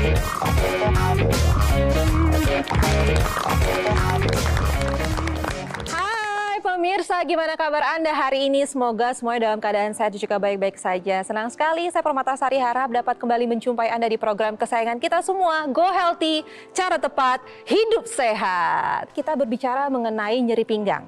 Hai pemirsa, gimana kabar Anda hari ini? Semoga semuanya dalam keadaan sehat juga baik-baik saja. Senang sekali saya Permatasari harap dapat kembali menjumpai Anda di program kesayangan kita semua, Go Healthy, cara tepat, hidup sehat. Kita berbicara mengenai nyeri pinggang.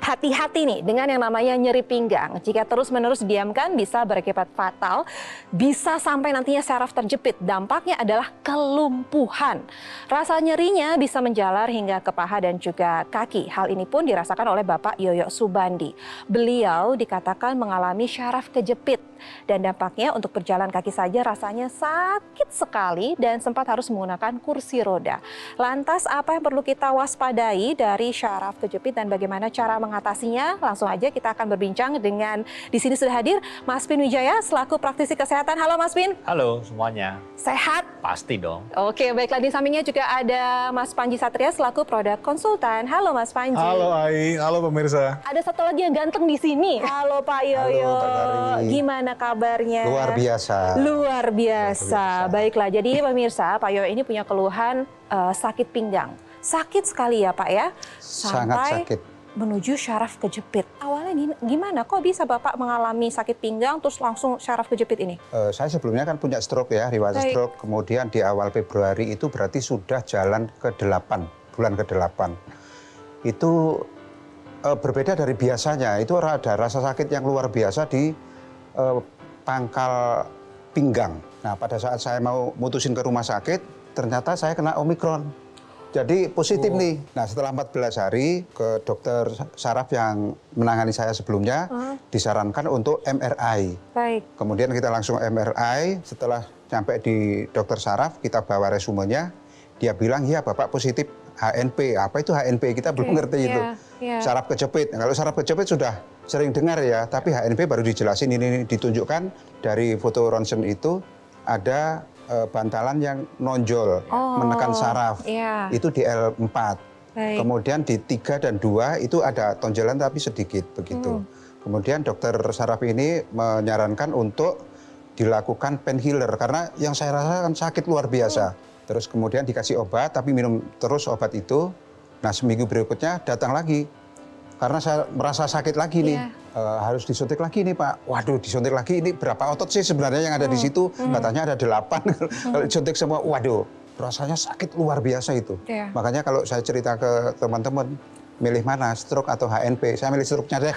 Hati-hati nih dengan yang namanya nyeri pinggang. Jika terus-menerus diamkan bisa berakibat fatal, bisa sampai nantinya saraf terjepit. Dampaknya adalah kelumpuhan. Rasa nyerinya bisa menjalar hingga ke paha dan juga kaki. Hal ini pun dirasakan oleh Bapak Yoyo Subandi. Beliau dikatakan mengalami syaraf kejepit dan dampaknya untuk berjalan kaki saja rasanya sakit sekali dan sempat harus menggunakan kursi roda. Lantas apa yang perlu kita waspadai dari syaraf kejepit dan bagaimana cara mengatasinya? Langsung aja kita akan berbincang dengan di sini sudah hadir Mas Pin Wijaya selaku praktisi kesehatan. Halo Mas Pin. Halo semuanya. Sehat? Pasti dong. Oke, baiklah di sampingnya juga ada Mas Panji Satria selaku produk konsultan. Halo Mas Panji. Halo Ai, halo pemirsa. Ada satu lagi yang ganteng di sini. Halo Pak Yoyo. Halo, Kak Tari. Gimana kabarnya? Luar biasa. Luar biasa. Baiklah, jadi pemirsa, Pak Yoyo ini punya keluhan sakit pinggang. Sakit sekali ya Pak ya? Sangat sakit. Menuju syaraf kejepit. Awalnya gimana? Kok bisa Bapak mengalami sakit pinggang terus langsung syaraf kejepit ini? Saya sebelumnya kan punya stroke ya, riwayat Baik. stroke. Kemudian di awal Februari itu berarti sudah jalan ke-8, bulan ke-8. Itu berbeda dari biasanya. Itu ada rasa sakit yang luar biasa di pangkal pinggang. Nah, pada saat saya mau mutusin ke rumah sakit, ternyata saya kena Omikron. Jadi positif nih. Nah, setelah 14 hari ke dokter saraf yang menangani saya sebelumnya, disarankan untuk MRI. Baik. Kemudian kita langsung MRI, setelah sampai di dokter saraf, kita bawa resumenya, dia bilang, ya Bapak positif HNP. Apa itu HNP? Kita belum ngerti itu. Saraf kejepit. Nah, kalau saraf kejepit sudah sering dengar ya, tapi HNP baru dijelasin, ini ditunjukkan dari foto ronsen itu, ada bantalan yang nonjol, menekan saraf, itu di L4. Baik. Kemudian di 3 dan 2 itu ada tonjolan tapi sedikit begitu. Kemudian dokter saraf ini menyarankan untuk dilakukan painkiller karena yang saya rasakan sakit luar biasa. Terus kemudian dikasih obat tapi minum terus obat itu. Nah seminggu berikutnya datang lagi karena saya merasa sakit lagi nih. Harus disuntik lagi nih Pak. Waduh disuntik lagi, ini berapa otot sih sebenarnya yang ada di situ? Katanya ada 8. Kalau disuntik semua, waduh rasanya sakit luar biasa itu. Makanya kalau saya cerita ke teman-teman, milih mana, stroke atau HNP? Saya milih stroke-nya deh.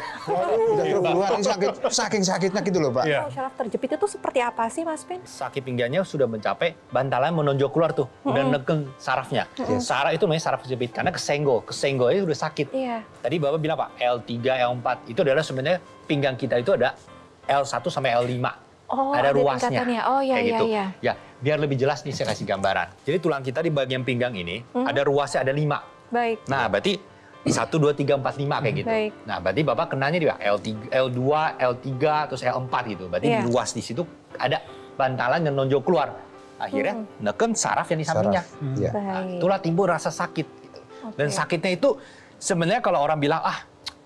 Udah stroke duluan, ini saking sakitnya gitu loh Pak. Oh, syaraf terjepit itu seperti apa sih Mas Pin? Sakit pinggangnya sudah mencapai bantalan menonjol keluar tuh. Udah neken sarafnya. Saraf itu namanya saraf kejepit karena kesenggol. Kesenggolnya udah sakit. Tadi Bapak bilang Pak, L3, L4. Itu adalah sebenarnya pinggang kita itu ada L1 sampai L5. Oh, ada ruasnya. tingkatannya. Oh iya, kayak gitu. iya. Ya, biar lebih jelas nih saya kasih gambaran. Jadi tulang kita di bagian pinggang ini ada ruasnya ada 5. Baik. Nah, berarti 1, 2, 3, 4, 5 kayak gitu. Baik. Nah, berarti Bapak kenanya di L3, L2, L3, terus L4 gitu. Berarti di ruas di situ ada bantalan yang nonjol keluar. Akhirnya neken saraf yang di sampingnya. Nah, itulah timbul rasa sakit. Gitu. Dan sakitnya itu sebenarnya kalau orang bilang,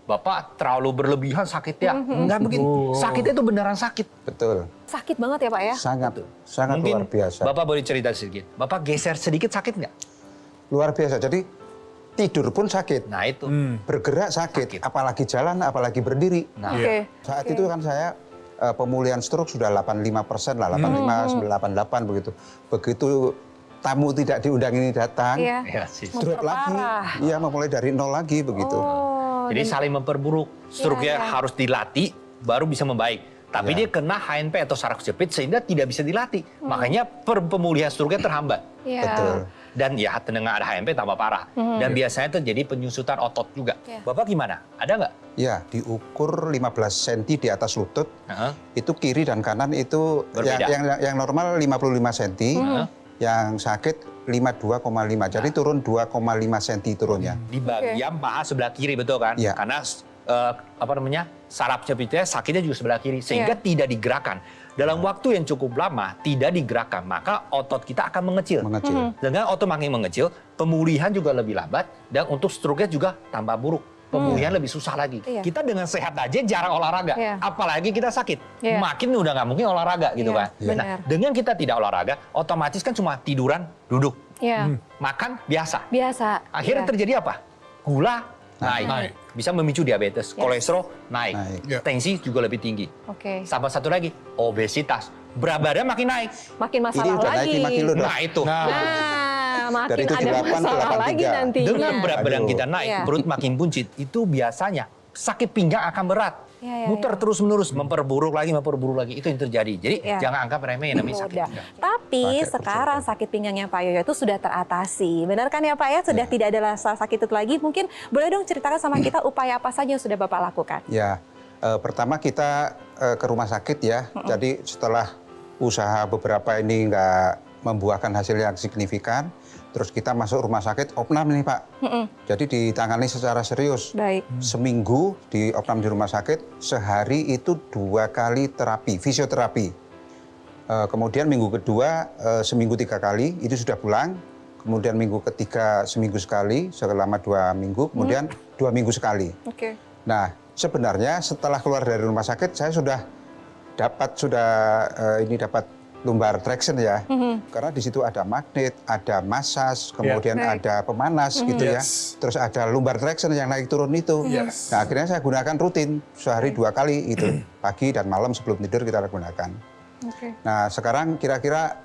Bapak terlalu berlebihan sakitnya. Enggak begitu. Sakitnya itu beneran sakit. Betul. Sakit banget ya Pak ya? Sangat Mungkin luar biasa. Bapak boleh cerita sedikit. Bapak geser sedikit sakit nggak? Luar biasa. Jadi tidur pun sakit. Nah itu. Bergerak sakit. Apalagi jalan, apalagi berdiri. Nah, Saat itu kan saya pemulihan stroke sudah 85% lah, 85, 88 begitu. Begitu tamu tidak diundang ini datang, stroke lagi. Iya, memulai dari nol lagi begitu. Jadi saling memperburuk. Stroke-nya harus dilatih, baru bisa membaik. Tapi dia kena HNP atau saraf kejepit sehingga tidak bisa dilatih. Makanya pemulihan stroke-nya terhambat. Betul. Dan ya dengan ada HNP tambah parah. Dan biasanya terjadi penyusutan otot juga. Bapak gimana? Ada nggak? Ya, diukur 15 cm di atas lutut. Itu kiri dan kanan itu yang normal 55 cm. Yang sakit 52,5. Jadi turun 2,5 cm turunnya. Di bagian paha sebelah kiri betul kan? Karena saraf kejepitnya sakitnya juga sebelah kiri sehingga tidak digerakkan. Dalam waktu yang cukup lama tidak digerakkan, maka otot kita akan mengecil. Dengan otot makin mengecil, pemulihan juga lebih lambat dan untuk stroke-nya juga tambah buruk. pemulihan lebih susah lagi. Kita dengan sehat aja jarang olahraga, apalagi kita sakit. Makin udah nggak mungkin olahraga gitu kan. Nah, dengan kita tidak olahraga, otomatis kan cuma tiduran, duduk, makan biasa. Akhirnya terjadi apa? Gula naik. Bisa memicu diabetes, kolesterol naik, tensi juga lebih tinggi. Sama satu lagi, obesitas. Berat badan makin naik. Makin masalah ini udah lagi. Naik 5 kilo nah itu. Makin dari ada masalah lagi nantinya. Dengan berat badan kita naik, perut makin buncit, itu biasanya sakit pinggang akan berat. Muter terus-menerus, memperburuk lagi, itu yang terjadi. Jadi jangan anggap remeh namanya sakit. Tapi sekarang sakit pinggangnya Pak Yoyo itu sudah teratasi. Benar kan ya Pak ya? Sudah tidak ada rasa sakit itu lagi. Mungkin boleh dong ceritakan sama kita upaya apa saja yang sudah Bapak lakukan? Ya, pertama kita ke rumah sakit ya. Jadi setelah usaha beberapa ini nggak membuahkan hasil yang signifikan, terus kita masuk rumah sakit opnam nih Pak. Jadi ditangani secara serius. Seminggu di opnam di rumah sakit, sehari itu 2 kali terapi, fisioterapi. Kemudian minggu kedua seminggu 3 kali, itu sudah pulang. Kemudian minggu ketiga seminggu sekali, selama 2 minggu, kemudian 2 minggu sekali. Nah, sebenarnya setelah keluar dari rumah sakit, saya sudah dapat lumbar traction ya, karena di situ ada magnet, ada massage, kemudian ada pemanas gitu ya, terus ada lumbar traction yang naik turun itu. Nah akhirnya saya gunakan rutin sehari 2 kali itu, pagi dan malam sebelum tidur kita gunakan. Nah sekarang kira-kira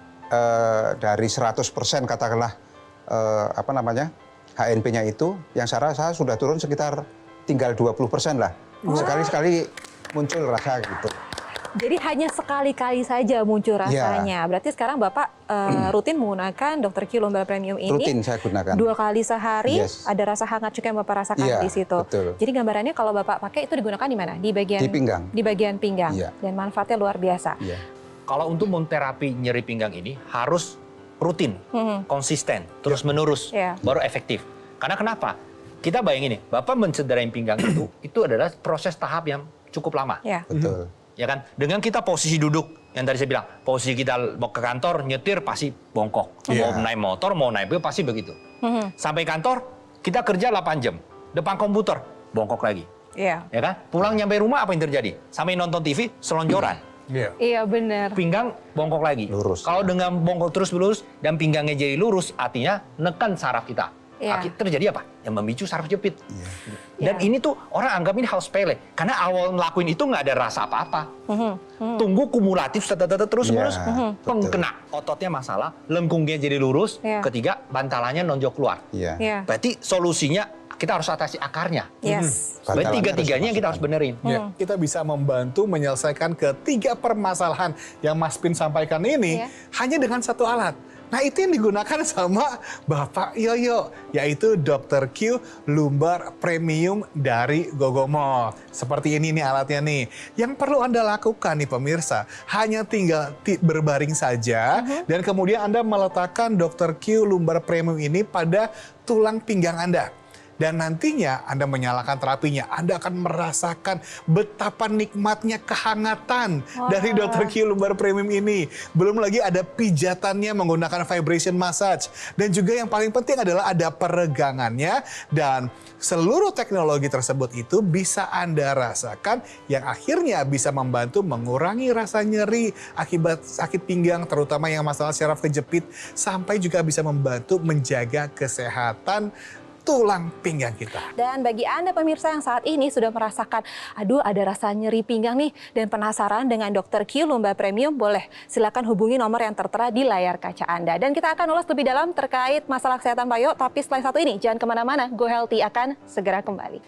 dari 100% katakanlah HNP-nya itu, yang saya rasa sudah turun sekitar tinggal 20% lah. Sekali-sekali muncul rasa gitu. Jadi hanya sekali-kali saja muncul rasanya. Berarti sekarang Bapak rutin menggunakan Dr. Q Lumbar Premium ini. Rutin saya gunakan. 2 kali sehari, ada rasa hangat juga yang Bapak rasakan di situ. Betul. Jadi gambarannya kalau Bapak pakai itu digunakan di mana? Di bagian pinggang. Di bagian pinggang. Dan manfaatnya luar biasa. Kalau untuk menterapi nyeri pinggang ini harus rutin, konsisten, terus-menerus, baru efektif. Karena kenapa? Kita bayangin nih, Bapak mencederai pinggang itu adalah proses tahap yang cukup lama. Betul. Ya kan, dengan kita posisi duduk yang tadi saya bilang, posisi kita mau ke kantor nyetir pasti bongkok, mau naik motor mau naik mobil pasti begitu. Sampai kantor kita kerja 8 jam depan komputer bongkok lagi, ya kan, pulang nyampe rumah apa yang terjadi? Sampai nonton TV selonjoran, iya benar, pinggang bongkok lagi. Lurus. Kalau dengan bongkok terus lurus dan pinggangnya jadi lurus, artinya nekan saraf kita. Terjadi apa? Yang memicu saraf jepit. Dan ini tuh orang anggap ini hal sepele. Karena awal ngelakuin itu nggak ada rasa apa-apa. Tunggu kumulatif terus-menerus. Kena ototnya masalah, lengkungnya jadi lurus. Ketiga, bantalannya nonjok keluar. Berarti solusinya kita harus atasi akarnya. Berarti 3-tiganya kita harus benerin. Kita bisa membantu menyelesaikan ketiga permasalahan yang Mas Pin sampaikan ini hanya dengan 1 alat. Nah itu yang digunakan sama Bapak Yoyo, yaitu Dr. Q Lumbar Premium dari Gogomall. Seperti ini nih alatnya nih. Yang perlu Anda lakukan nih pemirsa, hanya tinggal berbaring saja dan kemudian Anda meletakkan Dr. Q Lumbar Premium ini pada tulang pinggang Anda. Dan nantinya Anda menyalakan terapinya, Anda akan merasakan betapa nikmatnya kehangatan dari Dr. Q Lumbar Premium ini. Belum lagi ada pijatannya menggunakan vibration massage. Dan juga yang paling penting adalah ada peregangannya. Dan seluruh teknologi tersebut itu bisa Anda rasakan yang akhirnya bisa membantu mengurangi rasa nyeri akibat sakit pinggang, terutama yang masalah syaraf kejepit, sampai juga bisa membantu menjaga kesehatan tulang pinggang kita. Dan bagi Anda pemirsa yang saat ini sudah merasakan, aduh ada rasa nyeri pinggang nih, dan penasaran dengan Dr. Q Lumbar Premium, boleh silakan hubungi nomor yang tertera di layar kaca Anda. Dan kita akan ulas lebih dalam terkait masalah kesehatan Pak Yo, tapi setelah satu ini, jangan kemana-mana, Go Healthy akan segera kembali.